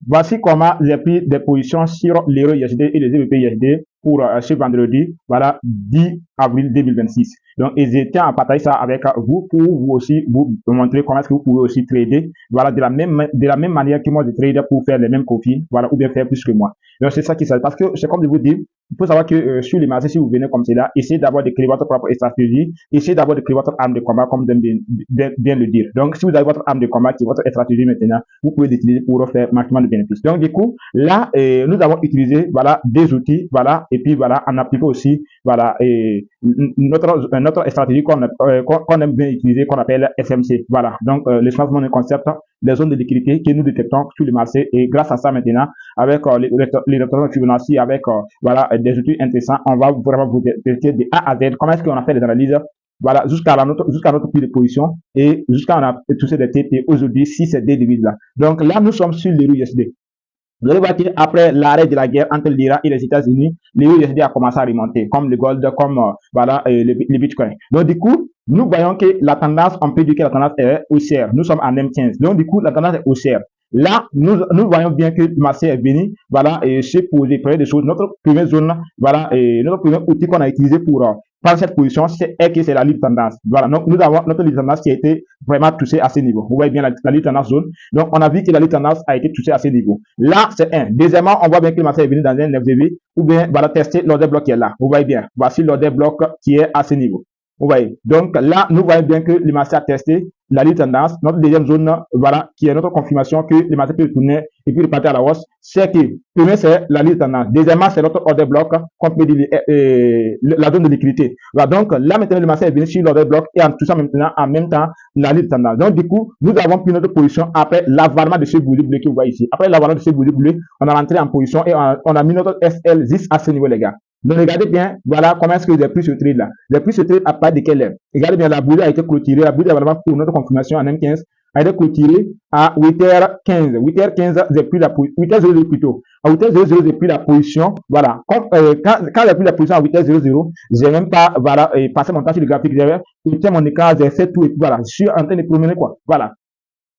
Voici comment j'ai pris des positions sur l'euro USD et les EVP USD pour ce vendredi, voilà, 10 avril 2026. Donc, n'hésitez à partager ça avec vous pour vous aussi vous montrer comment est-ce que vous pouvez aussi trader, voilà, de la même manière que moi je trade pour faire les mêmes profits, voilà, ou bien faire plus que moi. Donc, c'est ça qui s'agit. Parce que c'est comme je vous dis, il faut savoir que sur les marchés, si vous venez comme cela, essayez d'abord de créer votre propre stratégie, essayez d'abord de créer votre arme de combat, comme j'aime bien le dire. Donc, si vous avez votre arme de combat, qui est votre stratégie maintenant, vous pouvez l'utiliser pour faire maximum de bénéfices. Donc, du coup, là, nous avons utilisé, voilà, des outils, voilà, et puis voilà, en appliquant aussi, voilà, notre stratégie qu'on aime bien utiliser, qu'on appelle SMC. Voilà. Donc, le changement de concept, les zones de liquidité que nous détectons sur le marché, et grâce à ça maintenant, avec les Fibonacci, avec voilà, des outils intéressants, on va vraiment vous expliquer de A à Z comment est-ce qu'on a fait les analyses, voilà, jusqu'à notre prix de position et jusqu'à on a touché des TP aujourd'hui si c'est des devises là. Donc là, nous sommes sur l'euro USD. Vous allez voir qu'après l'arrêt de la guerre entre l'Iran et les États-Unis, l'euro USD a commencé à remonter, comme le gold, comme voilà, les bitcoins. Donc du coup, nous voyons que la tendance, on peut dire que la tendance est haussière. Nous sommes en M15. Donc du coup, la tendance est haussière. Là, nous voyons bien que le marché est venu, voilà, et se poser près des choses. Notre première zone, voilà, et notre premier outil qu'on a utilisé pour prendre cette position, c'est que c'est la libre tendance. Voilà, donc nous avons notre libre tendance qui a été vraiment touchée à ce niveau. Vous voyez bien la libre tendance zone. Donc, on a vu que la libre tendance a été touchée à ce niveau. Là, c'est un. Deuxièmement, on voit bien que le marché est venu dans un FDV ou bien, voilà, tester l'order bloc qui est là. Vous voyez bien. Voici l'order bloc qui est à ce niveau. Vous voyez. Donc là, nous voyons bien que le marché a testé la libre tendance. Notre deuxième zone, voilà, qui est notre confirmation que le marché peut retourner et puis repartir à la hausse, c'est que, premier, c'est la libre tendance. Deuxièmement, c'est notre order bloc, qu'on peut dire la zone de liquidité. Voilà, donc là, maintenant, le marché est venu sur l'order bloc et en tout ça maintenant, en même temps, la libre tendance. Donc, du coup, nous avons pris notre position après l'avalement de ce boulet bleu que vous voyez ici. Après l'avalement de ce boulet bleu, on a rentré en position et on a mis notre SL10 à ce niveau, les gars. Donc, regardez bien, voilà comment est-ce que j'ai pris ce trade là. J'ai pris ce trade à part de quelle heure. Regardez bien, la bougie a été clôturée. La bougie vraiment pour notre confirmation en M15 a été clôturée à 8h15. 8h15, j'ai pris la position. 8h00 plutôt. À 8h00, j'ai pris la position. Voilà. Quand j'ai pris la position à 8h00, j'ai même pas, voilà, passé mon temps sur le graphique. J'ai éteint mon écran, j'ai fait tout et puis voilà. Je suis en train de promener quoi. Voilà.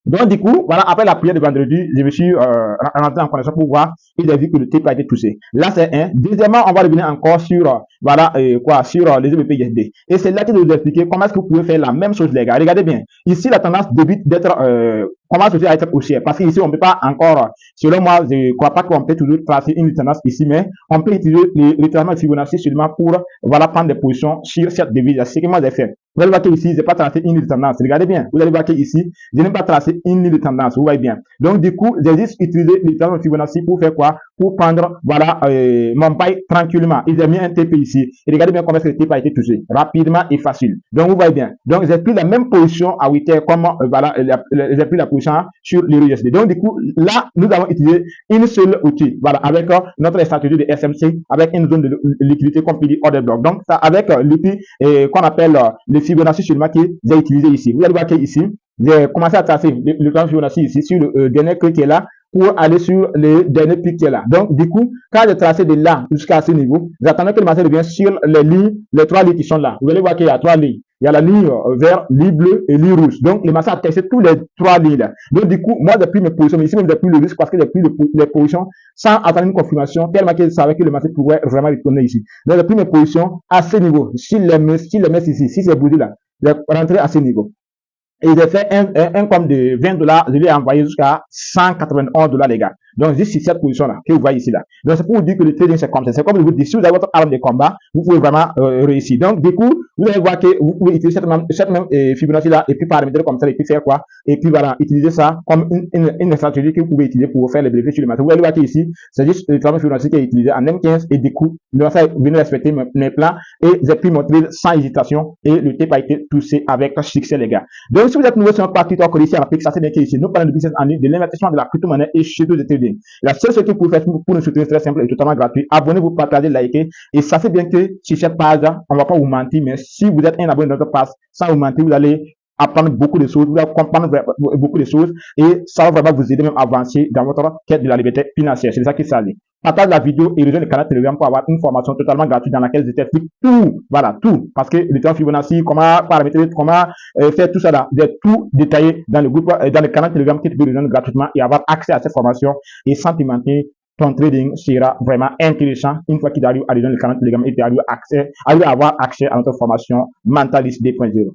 Donc, du coup, voilà, après la prière de vendredi, je me suis rentré en connexion pour voir et j'ai vu que le type a été touché. Là, c'est un. Deuxièmement, on va revenir encore sur, voilà, sur les EVP ISD. Et c'est là que je vais vous expliquer comment est-ce que vous pouvez faire la même chose, les gars. Regardez bien. Ici, la tendance débute d'être, commence aussi à être haussière. Parce qu'ici, on ne peut pas encore, selon moi, je ne crois pas qu'on peut toujours tracer une tendance ici, mais on peut utiliser les traitements de Fibonacci seulement pour, voilà, prendre des positions sur cette devise. C'est ce que moi j'ai fait. Vous allez voir qu'ici, je n'ai pas tracé une ligne de tendance. Regardez bien. Vous allez voir qu'ici, je n'ai pas tracé une ligne de tendance. Vous voyez bien. Donc, du coup, j'ai juste utilisé les traitements de Fibonacci pour faire quoi? Pour prendre, voilà, mon paille tranquillement. Ils ont mis un TP ici. Et regardez bien comment le TP a été touché. Rapidement et facile. Donc, vous voyez bien. Donc, j'ai pris la même position à 8 heures comme, voilà, j'ai pris la position sur l'euro USD. Donc, du coup, là, nous avons utilisé une seule outil. Voilà, avec notre stratégie de SMC, avec une zone de liquidité qu'on peut dire order block. Donc, ça, avec l'outil qu'on appelle le Fibonacci seulement que j'ai utilisé ici. Vous allez voir qu'ici, j'ai commencé à tracer le temps Fibonacci ici sur le dernier clé qui est là pour aller sur le dernier pic qui est là. Donc, du coup, quand j'ai tracé de là jusqu'à ce niveau, j'attendais que le marché revienne sur les lignes, les trois lignes qui sont là. Vous allez voir qu'il y a trois lignes. Il y a la ligne vert, ligne bleue et ligne rouge. Donc, le marché a testé tous les trois lignes là. Donc, du coup, moi, j'ai pris mes positions, mais ici, même j'ai pris le risque parce que j'ai pris les positions sans attendre une confirmation, tellement que je savais que le marché pourrait vraiment retourner ici. Donc, j'ai pris mes positions à ce niveau. S'il les met ici, si c'est bougé là, j'ai rentré à ce niveau. Et j'ai fait un compte de 20 dollars, je l'ai envoyé jusqu'à 191 dollars, les gars. Donc, juste sur cette position-là, que vous voyez ici, là. Donc, c'est pour vous dire que le trading, c'est comme ça. C'est comme je vous dis, si vous avez votre arme de combat, vous pouvez vraiment réussir. Donc, du coup, vous allez voir que vous pouvez utiliser cette même Fibonacci-là, et puis paramétrer comme ça, et puis faire quoi? Et puis voilà, utiliser ça comme une stratégie que vous pouvez utiliser pour faire les bénéfices sur le marché. Vous allez voir qu'ici, c'est juste le travail Fibonacci qui est utilisé en M15, et du coup, le marché est venu respecter mes plans, et j'ai pu montrer sans hésitation, et le tape a été touché avec succès, les gars. Donc, si vous êtes nouveau sur notre partie TikTok ici en Afrique, ça c'est bien qu'ici, nous parlons de business en ligne, de l'investissement de la crypto-monnaie et surtout de trading. La seule chose que vous pouvez faire pour nous soutenir, c'est très simple et totalement gratuit. Abonnez-vous, partagez, likez. Et ça c'est bien que sur cette page, on ne va pas vous mentir, mais si vous êtes un abonné de notre page, sans vous mentir, vous allez apprendre beaucoup de choses, vous allez comprendre beaucoup de choses et ça va vraiment vous aider même à avancer dans votre quête de la liberté financière. C'est ça qui s'agit. partage la vidéo et rejoins le canal Telegram pour avoir une formation totalement gratuite dans laquelle je t'explique tout, voilà, tout. Parce que le temps Fibonacci, comment paramétrer, comment faire tout ça là, j'ai tout détaillé dans le groupe, dans le canal Telegram que tu peux rejoindre gratuitement et avoir accès à cette formation et sans te mentir, ton trading sera vraiment intéressant une fois qu'il arrive à rejoindre le canal Telegram et tu arrives à avoir accès à notre formation Mentalist 2.0.